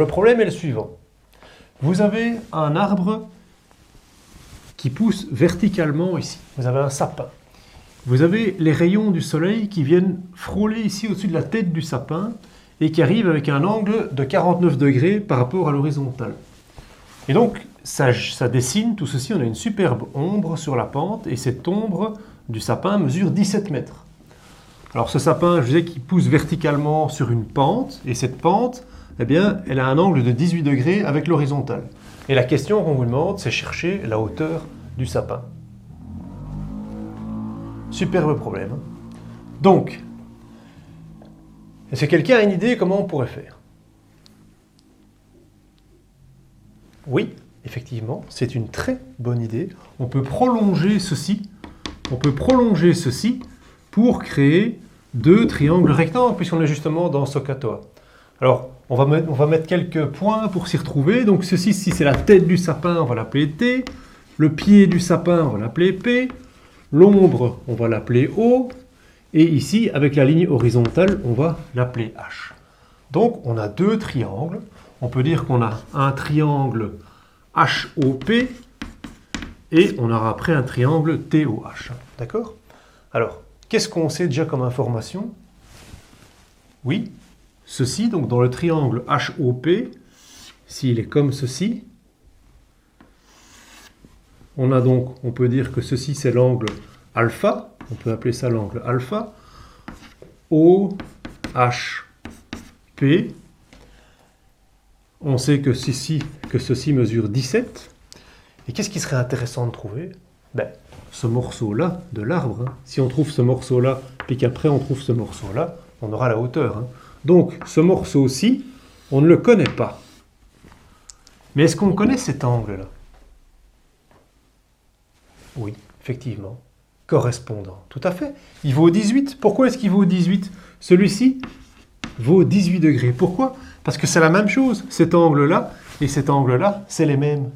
Le problème est le suivant. Vous avez un arbre qui pousse verticalement ici. Vous avez un sapin. Vous avez les rayons du soleil qui viennent frôler ici au-dessus de la tête du sapin et qui arrivent avec un angle de 49 degrés par rapport à l'horizontale. Et donc, ça dessine tout ceci. On a une superbe ombre sur la pente et cette ombre du sapin mesure 17 mètres. Alors ce sapin, je disais qu'il pousse verticalement sur une pente et cette pente, eh bien, elle a un angle de 18 degrés avec l'horizontale. Et la question qu'on vous demande, c'est chercher la hauteur du sapin. Superbe problème. Donc, est-ce que quelqu'un a une idée comment on pourrait faire? Oui, effectivement, c'est une très bonne idée. On peut prolonger ceci. On peut prolonger ceci pour créer deux triangles rectangles, puisqu'on est justement dans SOHCAHTOA. Alors, on va mettre quelques points pour s'y retrouver. Donc, ceci, si c'est la tête du sapin, on va l'appeler T. Le pied du sapin, on va l'appeler P. L'ombre, on va l'appeler O. Et ici, avec la ligne horizontale, on va l'appeler H. Donc, on a deux triangles. On peut dire qu'on a un triangle HOP et on aura après un triangle TOH. D'accord? Alors, qu'est-ce qu'on sait déjà comme information? Oui, ceci, donc dans le triangle HOP, s'il est comme ceci, on peut dire que ceci c'est l'angle alpha, on peut appeler ça l'angle alpha, OHP. On sait que ceci mesure 17. Et qu'est-ce qui serait intéressant de trouver? Ce morceau-là de l'arbre. Si on trouve ce morceau-là, puis qu'après on trouve ce morceau-là, on aura la hauteur. Donc, ce morceau-ci, on ne le connaît pas. Mais est-ce qu'on connaît cet angle-là? Oui, effectivement. Correspondant. Tout à fait. Il vaut 18. Pourquoi est-ce qu'il vaut 18? Celui-ci vaut 18 degrés. Pourquoi? Parce que c'est la même chose. Cet angle-là et cet angle-là, c'est les mêmes.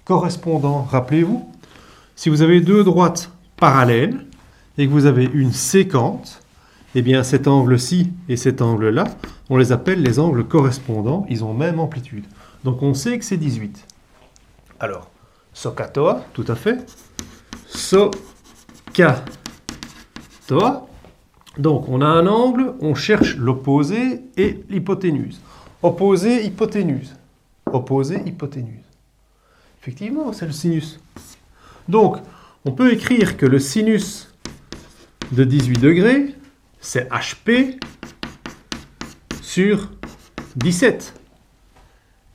Correspondant. Rappelez-vous, si vous avez deux droites parallèles et que vous avez une sécante, eh bien cet angle-ci et cet angle-là, on les appelle les angles correspondants. Ils ont même amplitude. Donc on sait que c'est 18. Alors, SOHCAHTOA, tout à fait. SOHCAHTOA. Donc on a un angle, on cherche l'opposé et l'hypoténuse. Opposé, hypoténuse. Opposé, hypoténuse. Effectivement, c'est le sinus. Donc, on peut écrire que le sinus de 18 degrés, c'est HP sur 17.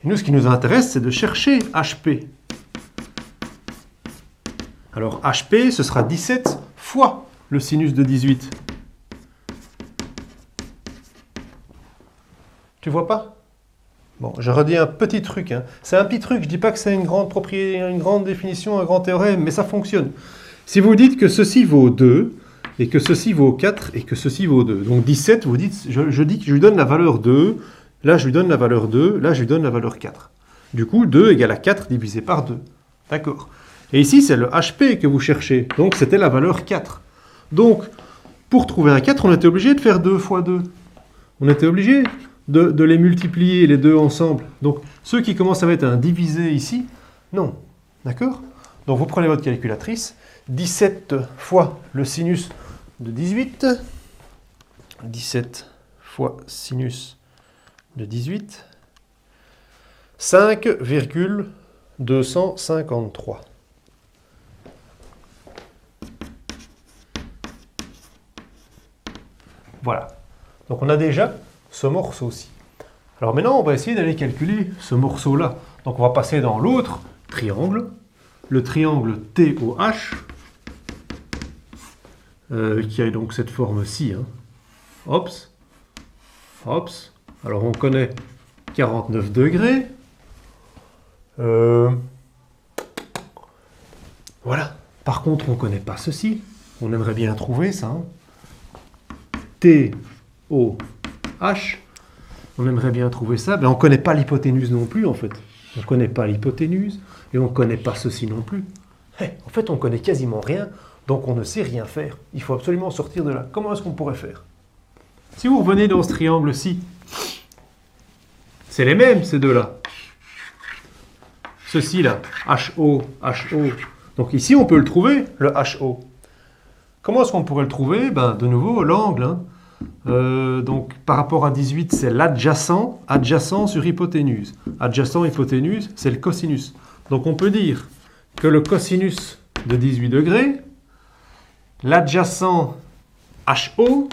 Et nous, ce qui nous intéresse, c'est de chercher HP. Alors, HP, ce sera 17 fois le sinus de 18. Tu vois pas? Bon, je redis un petit truc. C'est un petit truc, je ne dis pas que c'est une grande propriété, une grande définition, un grand théorème, mais ça fonctionne. Si vous dites que ceci vaut 2, et que ceci vaut 4, et que ceci vaut 2, donc 17, vous dites, je dis que je lui donne la valeur 2, là je lui donne la valeur 2, là je lui donne la valeur 4. Du coup, 2 égale à 4 divisé par 2. D'accord? Et ici, c'est le HP que vous cherchez, donc c'était la valeur 4. Donc, pour trouver un 4, on était obligé de faire 2 fois 2. On était obligé de les multiplier les deux ensemble. Donc, ceux qui commencent à mettre un divisé ici, non. D'accord? Donc, vous prenez votre calculatrice, 17 fois le sinus de 18, 17 fois sinus de 18, 5,253. Voilà. Donc, on a déjà ce morceau-ci. Alors maintenant, on va essayer d'aller calculer ce morceau-là. Donc on va passer dans l'autre triangle, le triangle TOH, qui a donc cette forme-ci. Hops, hops. Alors on connaît 49 degrés. Voilà. Par contre, on ne connaît pas ceci. On aimerait bien trouver ça. TOH. On aimerait bien trouver ça, mais on ne connaît pas l'hypoténuse non plus, en fait. On ne connaît pas l'hypoténuse, et on ne connaît pas ceci non plus. En fait, on ne connaît quasiment rien, donc on ne sait rien faire. Il faut absolument sortir de là. Comment est-ce qu'on pourrait faire? Si vous revenez dans ce triangle-ci, c'est les mêmes, ces deux-là. Ceci-là, HO, HO. Donc ici, on peut le trouver, le HO. Comment est-ce qu'on pourrait le trouver? Ben, de nouveau, l'angle. Hein. Donc, par rapport à 18, c'est l'adjacent. Adjacent sur hypoténuse. Adjacent, hypoténuse, c'est le cosinus. Donc, on peut dire que le cosinus de 18 degrés, l'adjacent HO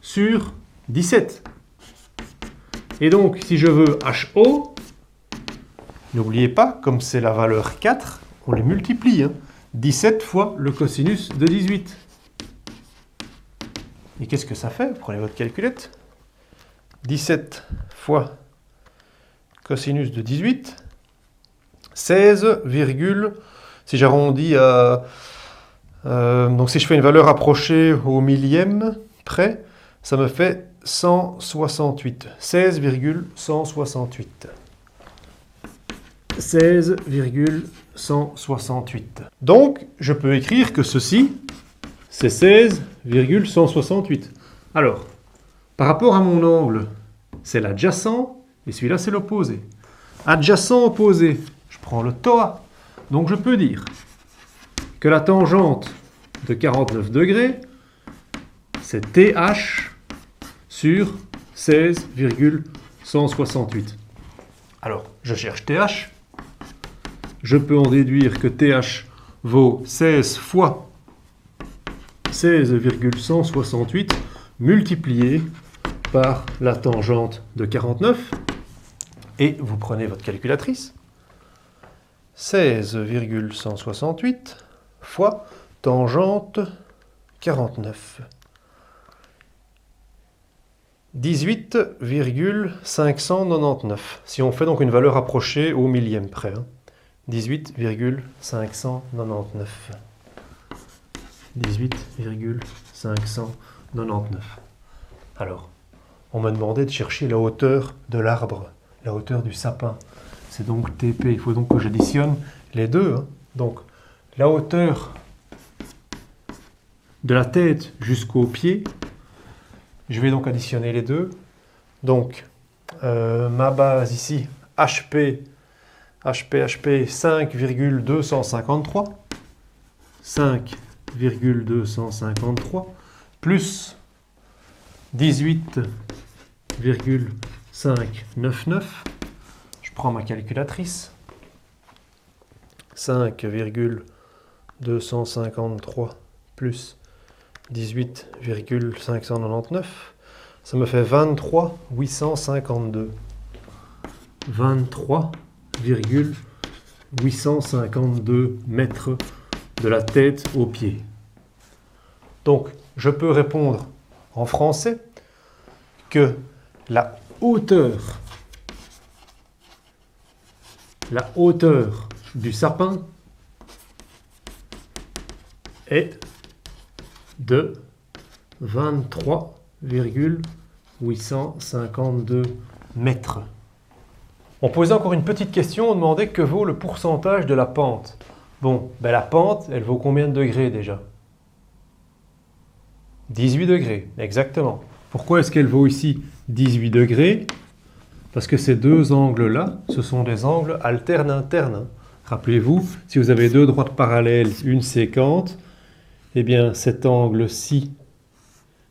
sur 17. Et donc, si je veux HO, n'oubliez pas, comme c'est la valeur 4, on les multiplie. Hein. 17 fois le cosinus de 18. Et qu'est-ce que ça fait? Vous prenez votre calculette. 17 fois cosinus de 18, 16, si j'arrondis à... donc si je fais une valeur approchée au millième près, ça me fait 168. 16,168. 16,168. Donc, je peux écrire que ceci, c'est 16,168. Alors, par rapport à mon angle, c'est l'adjacent, et celui-là, c'est l'opposé. Adjacent, opposé, je prends le TOA. Donc, je peux dire que la tangente de 49 degrés, c'est TH sur 16,168. Alors, je cherche TH. Je peux en déduire que TH vaut 16 fois 16,168 multiplié par la tangente de 49. Et vous prenez votre calculatrice. 16,168 fois tangente 49. 18,599. Si on fait donc une valeur approchée au millième près. Hein. 18,599. 18,599. Alors, on m'a demandé de chercher la hauteur de l'arbre, la hauteur du sapin. C'est donc TP. Il faut donc que j'additionne les deux. Hein. Donc, la hauteur de la tête jusqu'au pied, je vais donc additionner les deux. Donc, ma base ici, HP 5,253. 5,253 plus 18,599. Je prends ma calculatrice. 5,253 plus 18,599. Ça me fait 23,852. 23,852 mètres de la tête aux pieds. Donc, je peux répondre en français que la hauteur du sapin est de 23,852 mètres. On posait encore une petite question, on demandait que vaut le pourcentage de la pente. Bon, ben la pente, elle vaut combien de degrés déjà? 18 degrés, exactement. Pourquoi est-ce qu'elle vaut ici 18 degrés? Parce que ces deux angles-là, ce sont des angles alternes-internes. Rappelez-vous, si vous avez deux droites parallèles, une séquente, eh bien cet angle-ci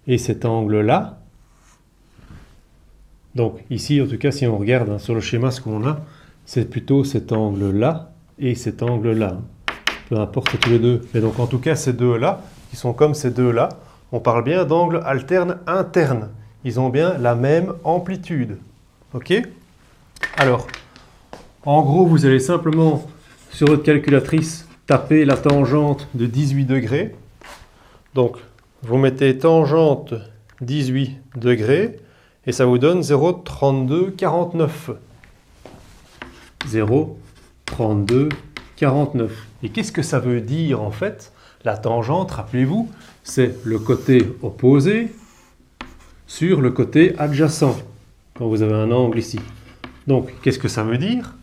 et cet angle-là, donc ici, en tout cas, si on regarde hein, sur le schéma ce qu'on a, c'est plutôt cet angle-là et cet angle-là. Peu importe tous les deux. Mais donc en tout cas, ces deux-là, qui sont comme ces deux-là, on parle bien d'angles alternes internes. Ils ont bien la même amplitude. OK? Alors, en gros, vous allez simplement, sur votre calculatrice, taper la tangente de 18 degrés. Donc, vous mettez tangente 18 degrés. Et ça vous donne 0,3249. 0,3249. Et qu'est-ce que ça veut dire en fait? La tangente, rappelez-vous, c'est le côté opposé sur le côté adjacent. Quand vous avez un angle ici. Donc, qu'est-ce que ça veut dire?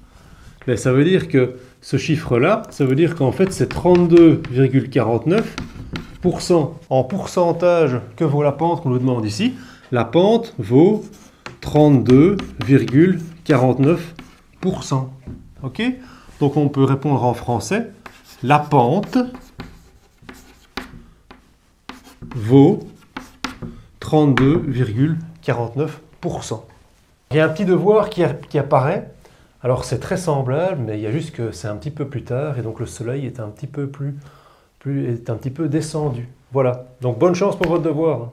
Ben, ça veut dire que ce chiffre-là, ça veut dire qu'en fait, c'est 32,49%. En pourcentage, que vaut la pente qu'on nous demande ici? La pente vaut 32,49%. 32,49%. Ok? Donc on peut répondre en français. La pente vaut 32,49%. Il y a un petit devoir qui apparaît. Alors c'est très semblable, mais il y a juste que c'est un petit peu plus tard et donc le soleil est un petit peu descendu. Voilà. Donc bonne chance pour votre devoir.